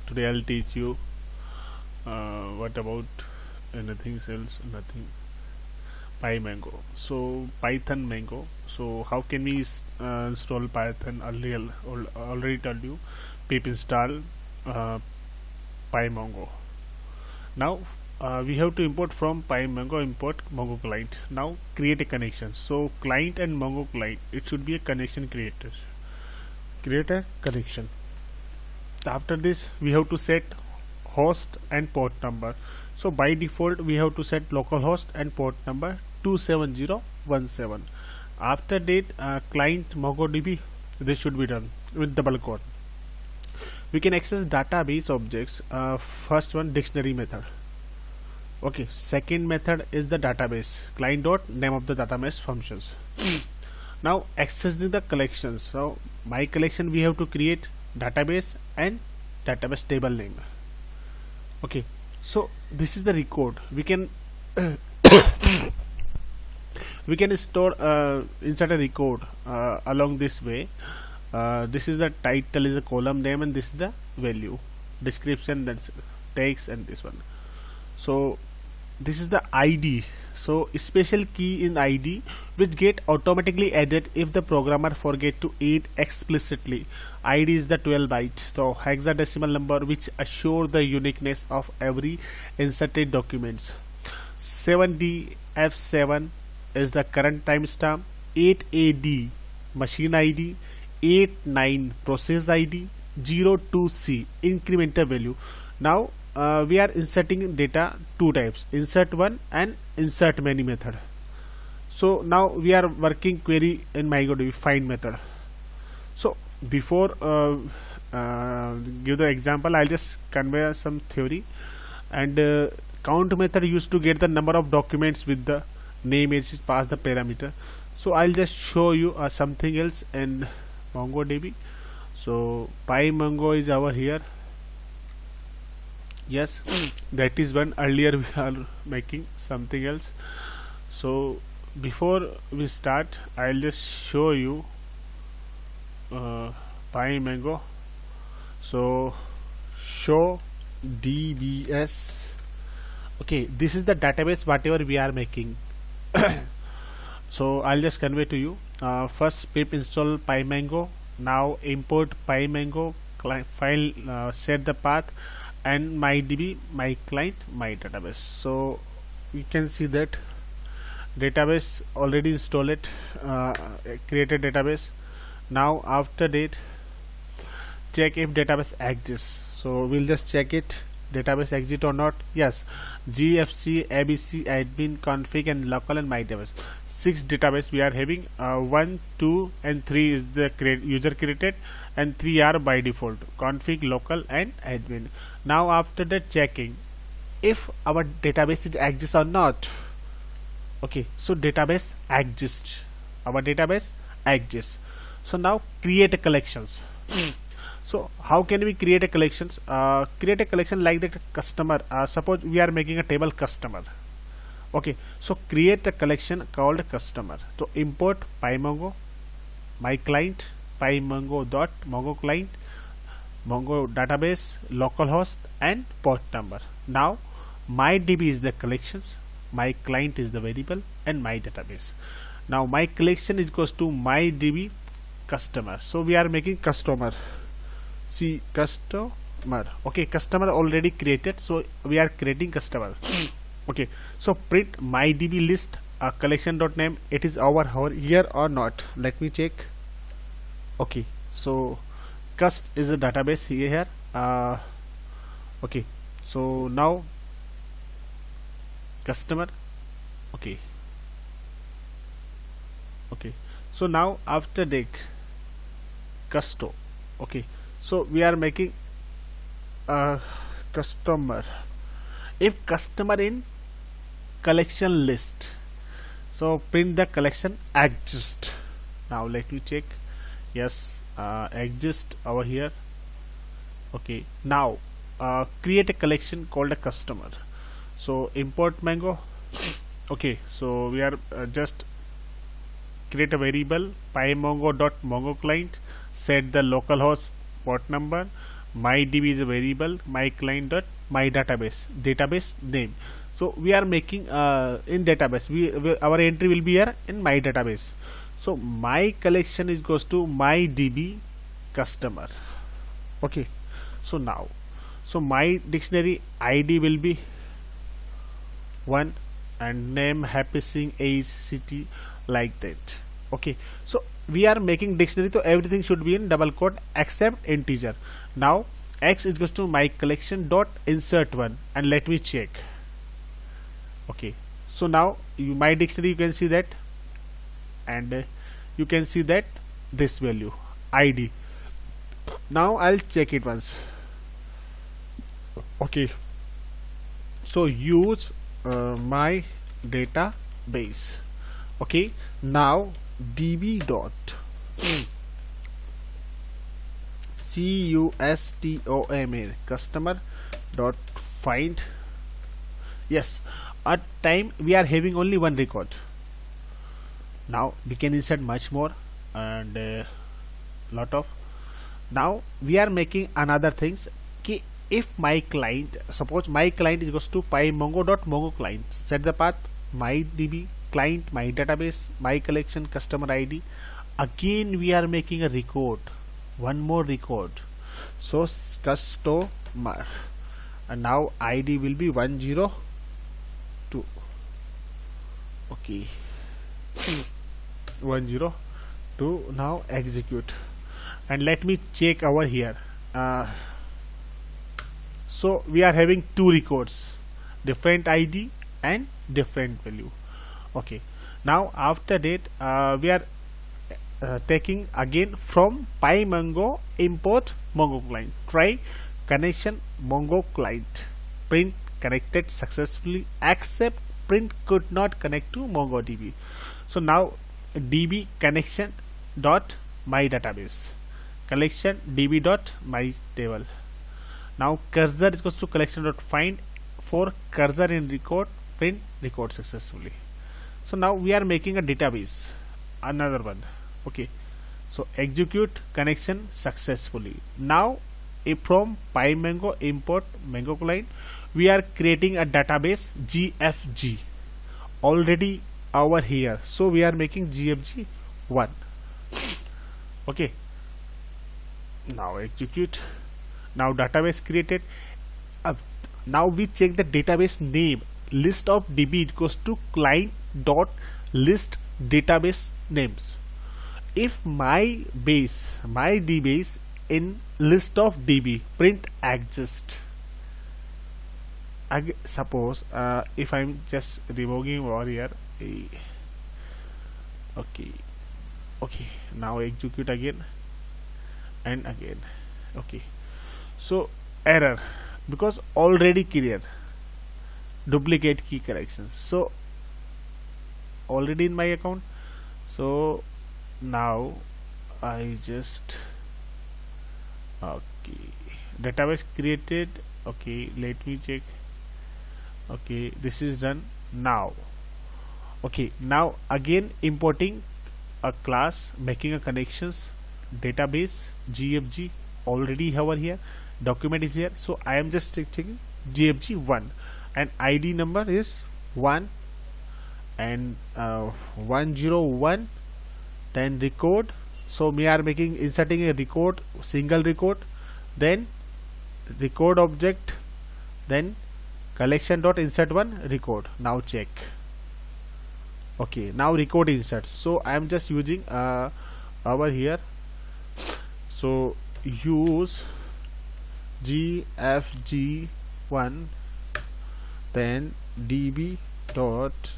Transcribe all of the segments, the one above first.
Today I'll teach you what about anything else, nothing. PyMango. So Python Mango. So how can we install Python? Already told you. Pip install uh, PyMongo. Now we have to import from PyMongo. Import Mongo client. Now create a connection. So client and Mongo client. It should be a connection creator. Create a connection. After this we have to set host and port number. So by default we have to set localhost and port number 27017. After that client MongoDB, this should be done with double quote. We can access database objects. First one, dictionary method. Okay, second method is the database client dot name of the database functions. Now accessing the collections. So my collection we have to create database and database table name. Okay, so this is the record. We can we can store insert a record along this way. This is the title, is the column name, and this is the value description, that's text, and this one. So this is the ID. So special key in ID which get automatically added if the programmer forget to add explicitly. ID is the 12 byte, so hexadecimal number which assure the uniqueness of every inserted documents. 7D F7 is the current timestamp. 8AD machine ID. 89 process ID. 02C incremental value. Now we are inserting data two types, insert one and insert many method. So now we are working query in MongoDB find method. So before give the example, I'll just convey some theory. And count method used to get the number of documents with the name is pass the parameter. So I'll just show you something else in MongoDB. So PyMongo is over here. Yes, that is one. Earlier we are making something else. So before we start, I'll just show you PyMongo. So show DBS. Okay, this is the database whatever we are making. So I'll just convey to you. First pip install PyMongo. Now import PyMongo file, set the path, and MyDB, my client, my database. So you can see that database already installed it, created database. Now after that check if database exists. So we'll just check it, database exist or not. Yes, GFC, ABC, admin, config, and local, and my database. 6 database we are having. 1, 2, and 3 is the user created, and 3 are by default, config, local, and admin. Now after that checking if our database exists or not. Okay, so database exists, our database exists. So now create a collections. So how can we create a collections? Create a collection like the customer. Suppose we are making a table customer. Okay, so create a collection called customer. So import PyMongo, my client, PyMongo dot Mongo client, Mongo database, localhost, and port number. Now MyDB is the collections, my client is the variable, and my database. Now my collection is equals to MyDB customer. So we are making customer. See, customer. Okay, customer already created, so we are creating customer. Okay, so print MyDB list collection dot name. It is over here or not? Let me check. Okay, so cust is a database here. Okay, so now customer. Okay, okay, so now after that custo. Okay, so we are making customer. If customer in collection list, so print the collection exist. Now let me check. Yes, exist over here. Okay, now create a collection called a customer. So import Mango. Okay, so we are just create a variable PyMongo dot Mongo client, set the localhost port number, MyDB is a variable, my client dot my database name. So we are making in database, our entry will be here in my database. So my collection is goes to MyDB customer. Okay, so now, so my dictionary ID will be 1 and name, happy sing, age, city, like that. Okay, so we are making dictionary, so everything should be in double quote except integer. Now x is goes to my collection dot insert 1 and let me check. Okay, so now my dictionary, you can see that, and you can see that this value ID. Now I'll check it once. Okay, so use my database. Okay, now db dot customer dot find. Yes, at time we are having only one record. Now we can insert much more and lot of. Now we are making another things. If my client, suppose my client is goes to pymongo.mongo client, set the path MyDB client, my database, my collection, customer ID. Again we are making a record, one more record. So customer, and now ID will be 102. Okay, 102. Now execute and let me check over here. So we are having two records, different ID and different value. Okay, now after that we are taking again from pymongo import mongo client, try connection mongo client, print connected successfully except print could not connect to MongoDB. So now db connection dot my database, collection db dot my table. Now cursor is equals to collection dot find for cursor in record, print record successfully. So now we are making a database, another one. Okay, so execute connection successfully. Now from pymongo import mongo client, we are creating a database gfg already over here. So we are making gfg 1. Okay, now execute. Now database created. Now we check the database name, list of db equals to client dot list database names. If my DBase in list of db, print exist. Suppose if I'm just removing over here. Okay, now execute again and again. Okay, so error because already clear, duplicate key corrections, so already in my account. So now I just, okay, database created. Okay, let me check. Okay, this is done now. Okay, now again importing a class, making a connections, database gfg already over here, document is here. So I am just taking gfg 1 and ID number is 1 and 101, then record. So we are making, inserting a record, single record, then record object, then collection dot insert 1 record. Now check. Okay, now record insert. So I am just using over here. So use gfg1, then db dot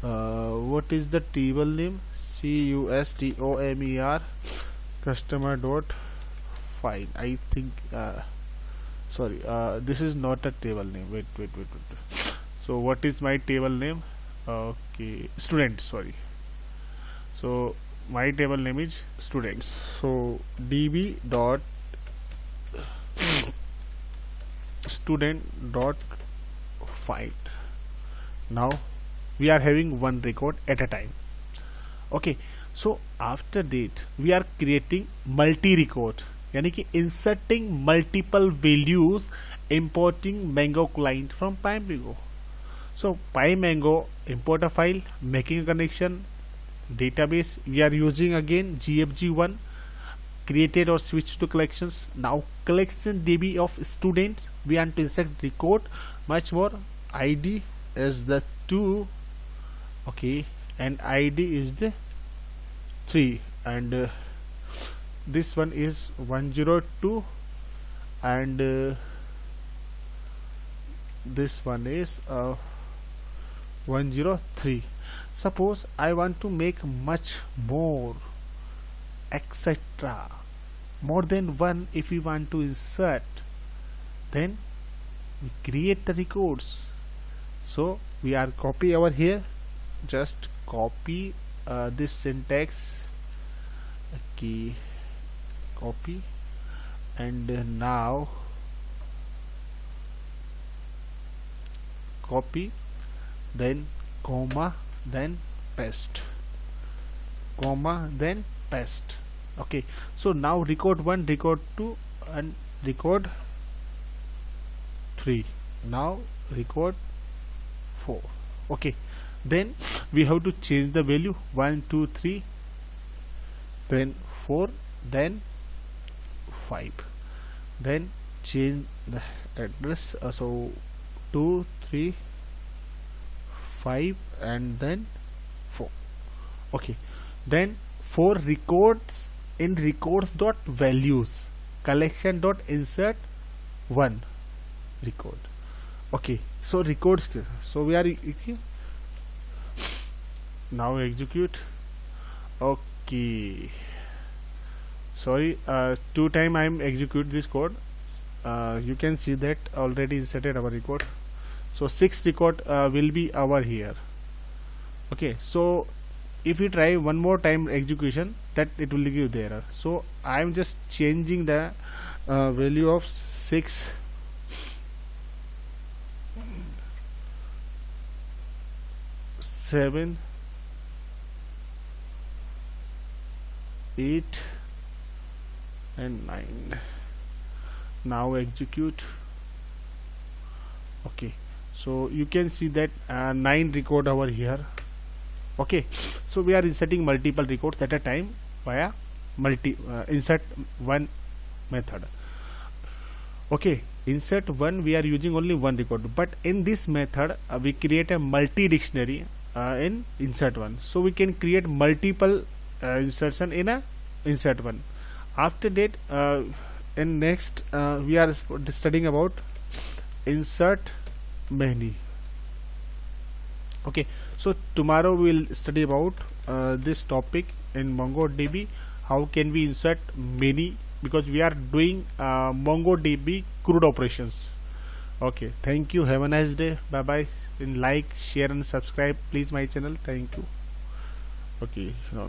what is the table name, customer customer dot find. I think sorry, this is not a table name. Wait. So what is my table name? Okay, student, sorry. So my table name is students. So db dot student dot find. Now we are having one record at a time. Okay, so after that we are creating multi record. यानी कि inserting multiple values importing Mango client from PyMango. So PyMango import a file, making a connection, database. We are using again GFG1, created or switched to collections. Now collection DB of students, we want to insert record much more. ID is the 2, okay, and ID is the 3, and this one is 102, and this one is 103. Suppose I want to make much more, etc., more than one. If we want to insert, then we create the records. So we are copy over here, just copy this syntax, okay, copy, and now copy, then comma, then paste, comma, then paste. Okay, so now record 1, record 2, and record 3. Now record 4. Okay, then we have to change the value 1, 2, 3, then 4, then 5, then change the address. So 2, 3, 5, and then 4. Okay, then for records, in records dot values, collection dot insert 1 record. Okay, so records, so we are now execute. Okay, sorry, 2 times I am execute this code. You can see that already inserted our record. So 6 record will be over here. Okay, so if we try one more time execution, that it will give the error. So I am just changing the value of 6, 7, 8, and 9. Now execute. Okay, so you can see that 9 record over here. Okay, so we are inserting multiple records at a time via insert one method. Okay, insert one, we are using only one record, but in this method we create a multi dictionary in insert one, so we can create multiple insertion in a insert one. After that, in next we are studying about insert many. Okay, so tomorrow we will study about this topic in MongoDB. How can we insert many, because we are doing MongoDB CRUD operations. Okay, thank you, have a nice day, bye bye, and like, share and subscribe please my channel. Thank you. Okay, no